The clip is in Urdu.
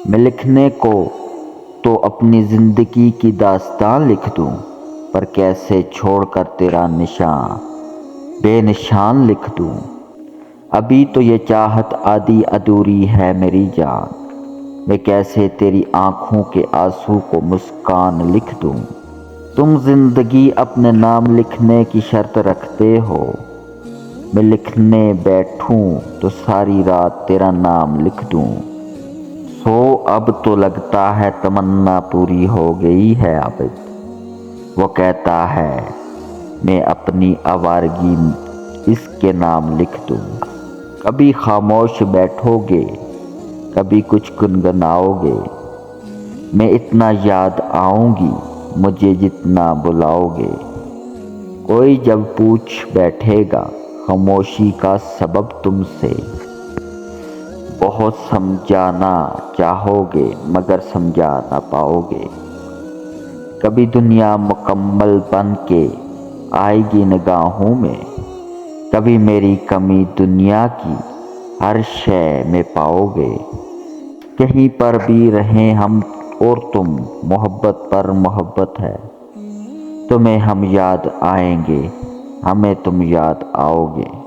میں لکھنے کو تو اپنی زندگی کی داستان لکھ دوں، پر کیسے چھوڑ کر تیرا نشان بے نشان لکھ دوں۔ ابھی تو یہ چاہت آدھی ادھوری ہے میری جان، میں کیسے تیری آنکھوں کے آنسو کو مسکان لکھ دوں۔ تم زندگی اپنے نام لکھنے کی شرط رکھتے ہو، میں لکھنے بیٹھوں تو ساری رات تیرا نام لکھ دوں۔ سو اب تو لگتا ہے تمنا پوری ہو گئی ہے عابد، وہ کہتا ہے میں اپنی آوارگی اس کے نام لکھ دوں۔ کبھی خاموش بیٹھو گے، کبھی کچھ گنگناؤ گے، میں اتنا یاد آؤں گی مجھے جتنا بلاؤ گے۔ کوئی جب پوچھ بیٹھے گا خاموشی کا سبب تم سے، بہت سمجھانا چاہو گے مگر سمجھا نہ پاؤ گے۔ کبھی دنیا مکمل بن کے آئے گی نگاہوں میں، کبھی میری کمی دنیا کی ہر شے میں پاؤ گے۔ کہیں پر بھی رہیں ہم اور تم، محبت پر محبت ہے، تمہیں ہم یاد آئیں گے، ہمیں تم یاد آؤ گے۔